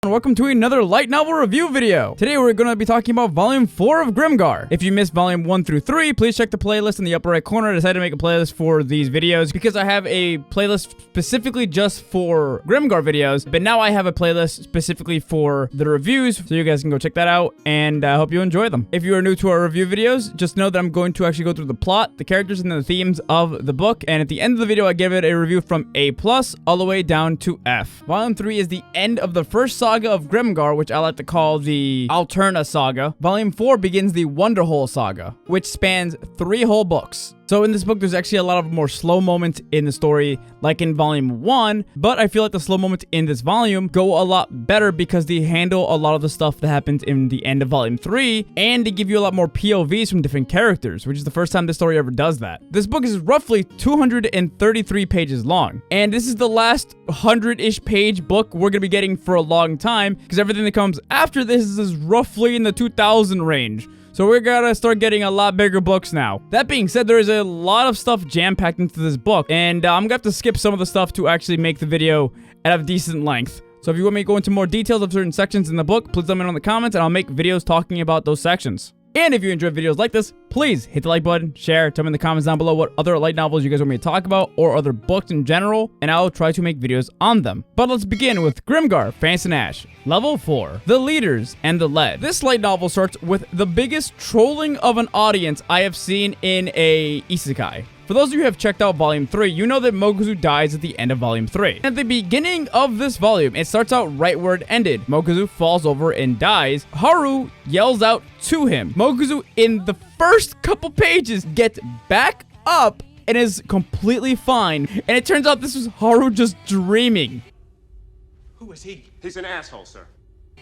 And welcome to another light novel review video. Today we're going to be talking about volume 4 of Grimgar. If you missed volume 1 through 3, please check the playlist in the upper right corner. I decided to make a playlist for these videos because I have a playlist specifically just for Grimgar videos, but now I have a playlist specifically for the reviews, so you guys can go check that out, and I hope you enjoy them. If you are new to our review videos, just know that I'm going to actually go through the plot, the characters, and the themes of the book, and at the end of the video I give it a review from A+ all the way down to F. Volume 3 is the end of the first saga of Grimgar, which I like to call the Alterna saga. Volume 4 begins the Wonderhole saga, which spans 3 whole books. So in this book, there's actually a lot of more slow moments in the story, like in volume 1, but I feel like the slow moments in this volume go a lot better because they handle a lot of the stuff that happens in the end of volume 3, and they give you a lot more POVs from different characters, which is the first time this story ever does that. This book is roughly 233 pages long, and this is the last 100-ish page book we're going to be getting for a long time, because everything that comes after this is roughly in the 2,000 range. So we're gonna start getting a lot bigger books now. That being said, there is a lot of stuff jam-packed into this book, and I'm gonna have to skip some of the stuff to actually make the video at a decent length. So if you want me to go into more details of certain sections in the book, please let me know in the comments, and I'll make videos talking about those sections. And if you enjoy videos like this, please hit the like button, share, tell me in the comments down below what other light novels you guys want me to talk about, or other books in general, and I'll try to make videos on them. But let's begin with Grimgar, Fancy and Ash, Level 4, The Leaders and the Lead. This light novel starts with the biggest trolling of an audience I have seen in a isekai. For those of you who have checked out Volume 3, you know that Mokuzu dies at the end of Volume 3. At the beginning of this volume, it starts out right where it ended. Mokuzu falls over and dies. Haru yells out to him. Mokuzu, in the first couple pages, gets back up and is completely fine. And it turns out this was Haru just dreaming. Who is he? He's an asshole, sir.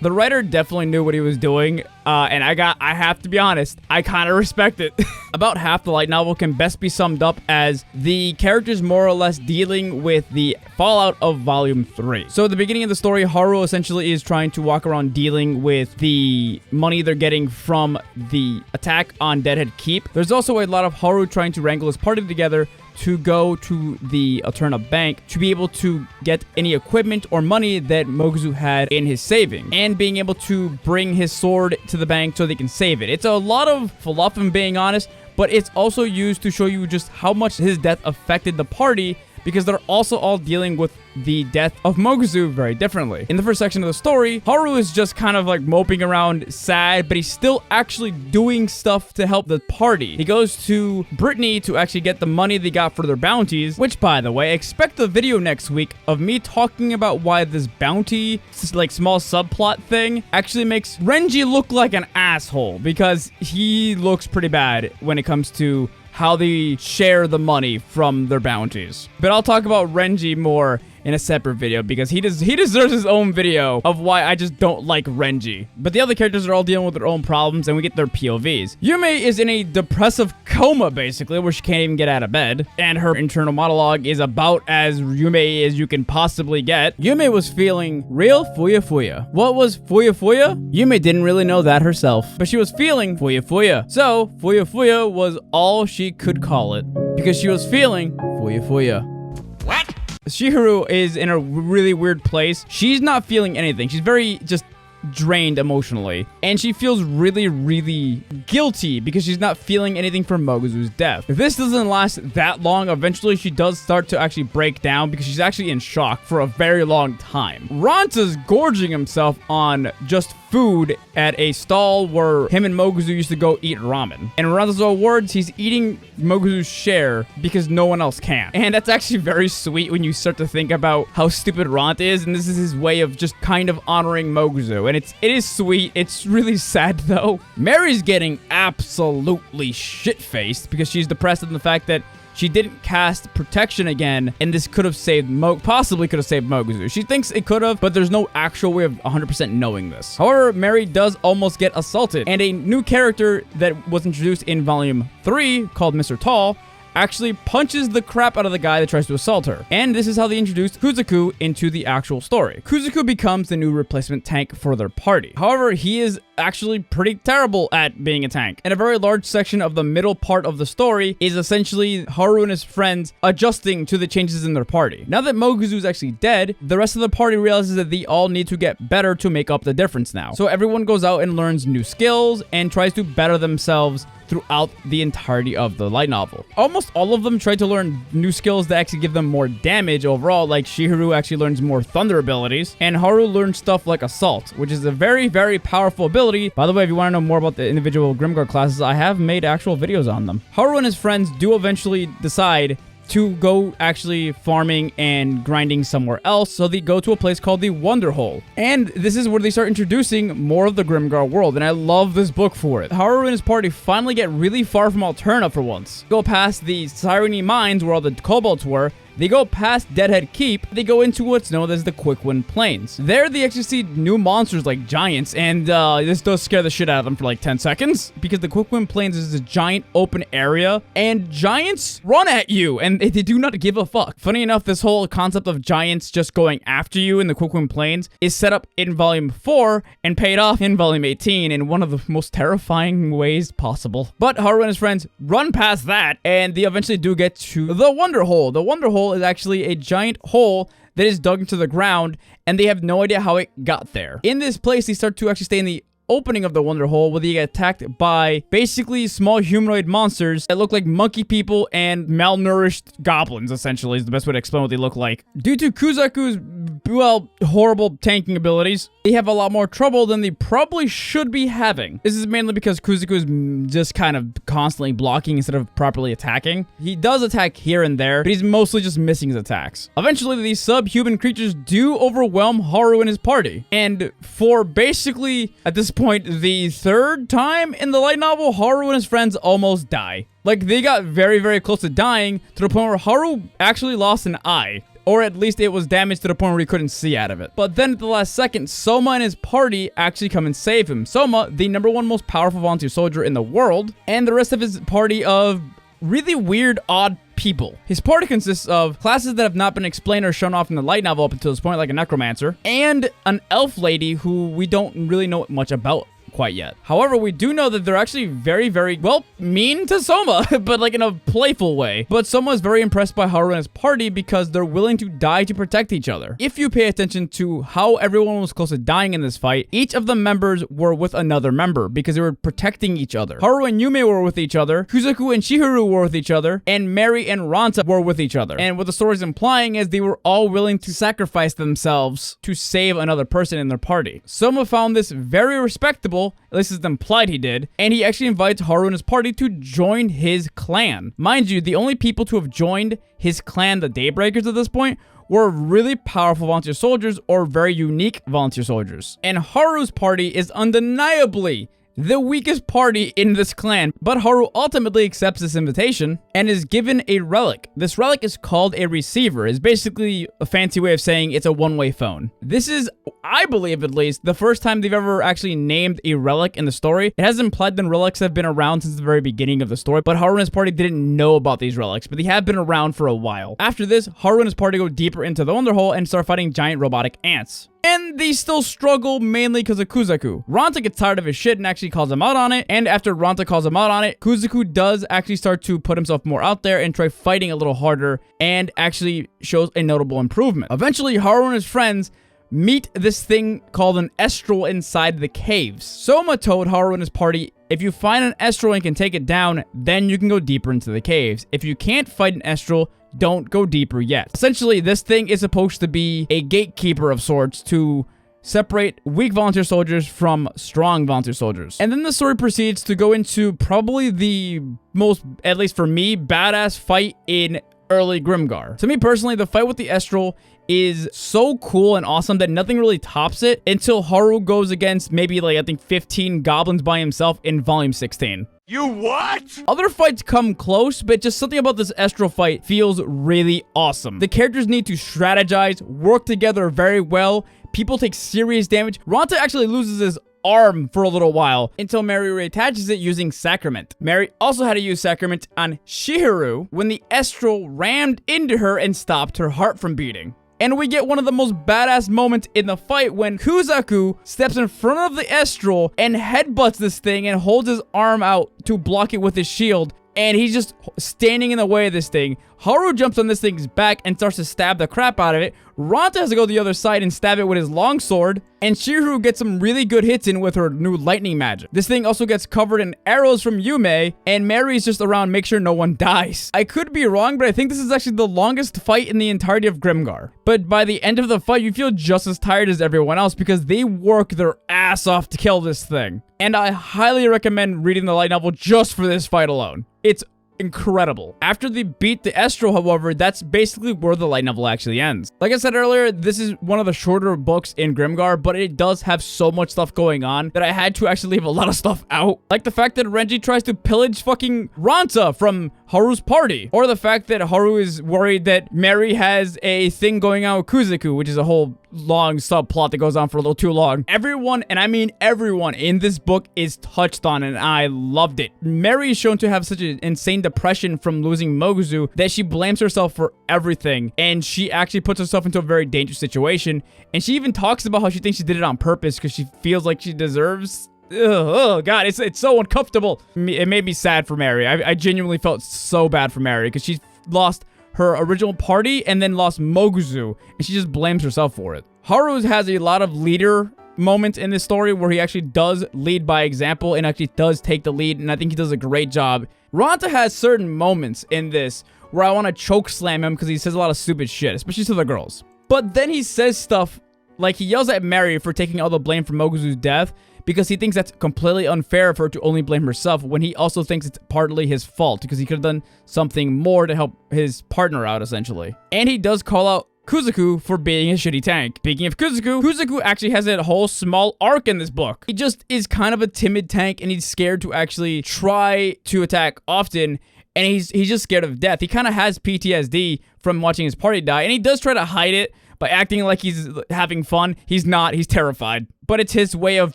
The writer definitely knew what he was doing, and I have to be honest, I kind of respect it. About half the light novel can best be summed up as the characters more or less dealing with the fallout of Volume 3. So at the beginning of the story, Haru essentially is trying to walk around dealing with the money they're getting from the attack on Deadhead Keep. There's also a lot of Haru trying to wrangle his party together to go to the Alterna Bank to be able to get any equipment or money that Mokuzu had in his saving, and being able to bring his sword to the bank so they can save it. It's a lot of fluff, if I'm being honest, but it's also used to show you just how much his death affected the party, because they're also all dealing with the death of Mokuzu very differently. In the first section of the story, Haru is just kind of like moping around sad, but he's still actually doing stuff to help the party. He goes to Brittany to actually get the money they got for their bounties, which, by the way, expect a video next week of me talking about why this bounty, this like small subplot thing, actually makes Renji look like an asshole, because he looks pretty bad when it comes to how they share the money from their bounties. But I'll talk about Renji more in a separate video, because he deserves his own video of why I just don't like Renji. But the other characters are all dealing with their own problems, and we get their POVs. Yume is in a depressive coma, basically, where she can't even get out of bed, and her internal monologue is about as Yume as you can possibly get. Yume was feeling real fuya fuya. What was fuya fuya? Yume didn't really know that herself, but she was feeling fuya fuya. So fuya fuya was all she could call it, because she was feeling fuya fuya. What? Shiharu is in a really weird place. She's not feeling anything. She's very just drained emotionally, and she feels really, really guilty because she's not feeling anything for Mokuzu's death. If this doesn't last that long, eventually she does start to actually break down, because she's actually in shock for a very long time. Ranta's gorging himself on just food at a stall where him and Mokuzu used to go eat ramen. And Ranta's words, he's eating Mokuzu's share because no one else can. And that's actually very sweet when you start to think about how stupid Ranta is, and this is his way of just kind of honoring Mokuzu. And it is sweet. It's really sad though. Mary's getting absolutely shit-faced because she's depressed at the fact that she didn't cast protection again, and this could have saved possibly could have saved Mokuzu. She thinks it could have, but there's no actual way of 100% knowing this. However, Mary does almost get assaulted, and a new character that was introduced in Volume 3 called Mr. Tall actually punches the crap out of the guy that tries to assault her. And this is how they introduced Kuzaku into the actual story. Kuzaku becomes the new replacement tank for their party. However, he is actually pretty terrible at being a tank. And a very large section of the middle part of the story is essentially Haru and his friends adjusting to the changes in their party. Now that Moguzu is actually dead, the rest of the party realizes that they all need to get better to make up the difference now. So everyone goes out and learns new skills and tries to better themselves throughout the entirety of the light novel. Almost all of them try to learn new skills that actually give them more damage overall, like Shihiru actually learns more thunder abilities, and Haru learns stuff like assault, which is a very, very powerful ability. By the way, if you want to know more about the individual Grimgar classes, I have made actual videos on them. Haru and his friends do eventually decide to go actually farming and grinding somewhere else, so they go to a place called the Wonder Hole. And this is where they start introducing more of the Grimgar world, and I love this book for it. Haru and his party finally get really far from Alterna for once. Go past the Sirene Mines where all the kobolds were. They go past Deadhead Keep. They go into what's known as the Quickwind Plains. There, they actually see new monsters like giants, and this does scare the shit out of them for like 10 seconds, because the Quickwind Plains is a giant open area, and giants run at you, and they do not give a fuck. Funny enough, this whole concept of giants just going after you in the Quickwind Plains is set up in Volume 4 and paid off in Volume 18 in one of the most terrifying ways possible. But Haru and his friends run past that, and they eventually do get to the Wonder Hole. The Wonder Hole is actually a giant hole that is dug into the ground, and they have no idea how it got there. In this place, they start to actually stay in the opening of the Wonder Hole, where they get attacked by basically small humanoid monsters that look like monkey people and malnourished goblins, essentially, is the best way to explain what they look like. Due to Kuzaku's, well, horrible tanking abilities, they have a lot more trouble than they probably should be having. This is mainly because Kuzaku is just kind of constantly blocking instead of properly attacking. He does attack here and there, but he's mostly just missing his attacks. Eventually, these subhuman creatures do overwhelm Haru and his party. And for basically, at this point, the third time in the light novel, Haru and his friends almost die. Like, they got very, very close to dying, to the point where Haru actually lost an eye. Or at least it was damaged to the point where he couldn't see out of it. But then at the last second, Soma and his party actually come and save him. Soma, the #1 most powerful volunteer soldier in the world, and the rest of his party of really weird, odd people. His party consists of classes that have not been explained or shown off in the light novel up until this point, like a necromancer, and an elf lady who we don't really know much about quite yet. However, we do know that they're actually very, very, well, mean to Soma, but like in a playful way. But Soma is very impressed by Haru and his party because they're willing to die to protect each other. If you pay attention to how everyone was close to dying in this fight, each of the members were with another member because they were protecting each other. Haru and Yume were with each other, Kuzaku and Shihiru were with each other, and Mary and Ranta were with each other. And what the story is implying is they were all willing to sacrifice themselves to save another person in their party. Soma found this very respectable, at least it's implied he did, and he actually invites Haru and his party to join his clan. Mind you, the only people to have joined his clan, the Daybreakers, at this point, were really powerful volunteer soldiers or very unique volunteer soldiers. And Haru's party is undeniably the weakest party in this clan, but Haru ultimately accepts this invitation and is given a relic. This relic is called a receiver. It's basically a fancy way of saying it's a one-way phone. This is, I believe at least, the first time they've ever actually named a relic in the story. It has implied that relics have been around since the very beginning of the story, but Haru and his party didn't know about these relics, but they have been around for a while. After this, Haru and his party go deeper into the Wonder Hole and start fighting giant robotic ants. And they still struggle mainly because of Kuzaku. Ranta gets tired of his shit and actually calls him out on it. And after Ranta calls him out on it, Kuzaku does actually start to put himself more out there and try fighting a little harder and actually shows a notable improvement. Eventually, Haru and his friends meet this thing called an Estral inside the caves. Soma told Haru and his party, if you find an Estral and can take it down, then you can go deeper into the caves. If you can't fight an Estral, don't go deeper yet. Essentially, this thing is supposed to be a gatekeeper of sorts to separate weak volunteer soldiers from strong volunteer soldiers. And then the story proceeds to go into probably the most, at least for me, badass fight in early Grimgar. To me personally, the fight with the Estral is so cool and awesome that nothing really tops it until Haru goes against maybe like, I think 15 goblins by himself in Volume 16. You what? Other fights come close, but just something about this Estral fight feels really awesome. The characters need to strategize, work together very well. People take serious damage. Ranta actually loses his arm for a little while until Mary reattaches it using Sacrament. Mary also had to use Sacrament on Chihiro when the Estral rammed into her and stopped her heart from beating. And we get one of the most badass moments in the fight when Kuzaku steps in front of the Estral and headbutts this thing and holds his arm out to block it with his shield. And he's just standing in the way of this thing. Haru jumps on this thing's back and starts to stab the crap out of it. Ranta has to go the other side and stab it with his longsword. And Chihiro gets some really good hits in with her new lightning magic. This thing also gets covered in arrows from Yume. And Mary's just around, make sure no one dies. I could be wrong, but I think this is actually the longest fight in the entirety of Grimgar. But by the end of the fight, you feel just as tired as everyone else because they work their ass off to kill this thing. And I highly recommend reading the light novel just for this fight alone. It's incredible. After they beat the Estral, however, that's basically where the light novel actually ends. Like I said earlier, this is one of the shorter books in Grimgar, but it does have so much stuff going on that I had to actually leave a lot of stuff out. Like the fact that Renji tries to pillage fucking Ranta from Haru's party. Or the fact that Haru is worried that Mary has a thing going on with Kuzaku, which is a whole long subplot that goes on for a little too long. Everyone, and I mean everyone in this book is touched on, and I loved it. Mary is shown to have such an insane depression from losing Moguzu that she blames herself for everything, and she actually puts herself into a very dangerous situation, and she even talks about how she thinks she did it on purpose because she feels like she deserves... Oh god, it's so uncomfortable. It made me sad for Mary. I genuinely felt so bad for Mary because she lost her original party and then lost Moguzu, and she just blames herself for it. Haru has a lot of leader moments in this story where he actually does lead by example and actually does take the lead, and I think he does a great job. Ranta has certain moments in this where I want to choke slam him because he says a lot of stupid shit, especially to the girls. But then he says stuff like he yells at Mary for taking all the blame for Moguzu's death because he thinks that's completely unfair for her to only blame herself when he also thinks it's partly his fault because he could have done something more to help his partner out, essentially. And he does call out Kuzaku for being a shitty tank. Speaking of Kuzaku actually has a whole small arc in this book. He just is kind of a timid tank and he's scared to actually try to attack often, and he's just scared of death. He kind of has PTSD from watching his party die, and he does try to hide it by acting like he's having fun. He's not. He's terrified. But it's his way of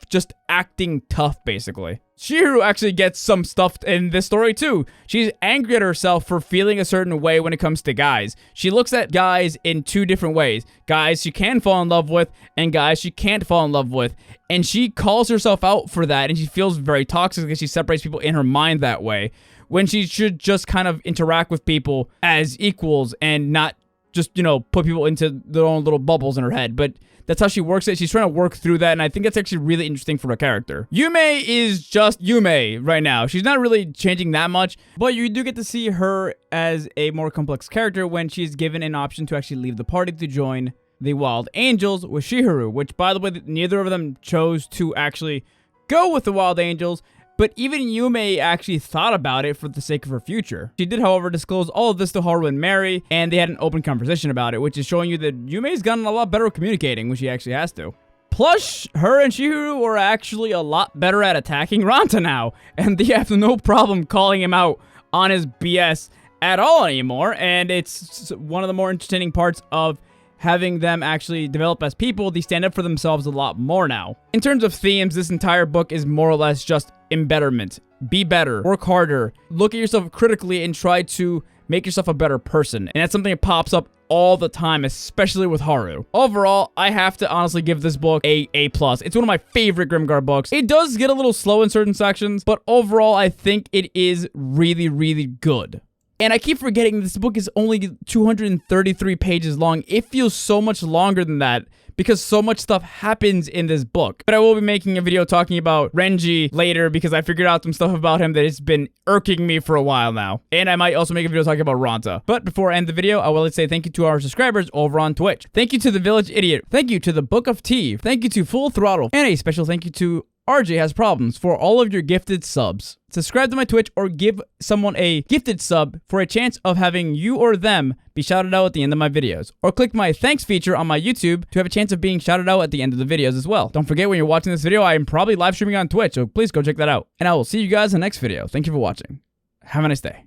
just acting tough, basically. Chihiro actually gets some stuff in this story, too. She's angry at herself for feeling a certain way when it comes to guys. She looks at guys in two different ways. Guys she can fall in love with, and guys she can't fall in love with. And she calls herself out for that, and she feels very toxic because she separates people in her mind that way, when she should just kind of interact with people as equals and not just, you know, put people into their own little bubbles in her head. But that's how she works it. She's trying to work through that, and I think that's actually really interesting for her character. Yume is just Yume right now. She's not really changing that much, but you do get to see her as a more complex character when she's given an option to actually leave the party to join the Wild Angels with Chihiro, which, by the way, neither of them chose to actually go with the Wild Angels. But even Yume actually thought about it for the sake of her future. She did, however, disclose all of this to Haru and Mary, and they had an open conversation about it, which is showing you that Yume's gotten a lot better at communicating when she actually has to. Plus, her and Chihiro are actually a lot better at attacking Ranta now, and they have no problem calling him out on his BS at all anymore, and it's one of the more entertaining parts of having them actually develop as people. They stand up for themselves a lot more now. In terms of themes, this entire book is more or less just embetterment. Be better, work harder, look at yourself critically, and try to make yourself a better person. And that's something that pops up all the time, especially with Haru. Overall, I have to honestly give this book a A+. It's one of my favorite Grimgar books. It does get a little slow in certain sections, but overall, I think it is really, really good. And I keep forgetting this book is only 233 pages long. It feels so much longer than that because so much stuff happens in this book. But I will be making a video talking about Renji later because I figured out some stuff about him that it's been irking me for a while now. And I might also make a video talking about Ranta. But before I end the video, I will say thank you to our subscribers over on Twitch. Thank you to the Village Idiot. Thank you to the Book of Tea. Thank you to Full Throttle. And a special thank you to RJ Has Problems for all of your gifted subs. Subscribe to my Twitch or give someone a gifted sub for a chance of having you or them be shouted out at the end of my videos. Or click my thanks feature on my YouTube to have a chance of being shouted out at the end of the videos as well. Don't forget, when you're watching this video, I am probably live streaming on Twitch, so please go check that out. And I will see you guys in the next video. Thank you for watching. Have a nice day.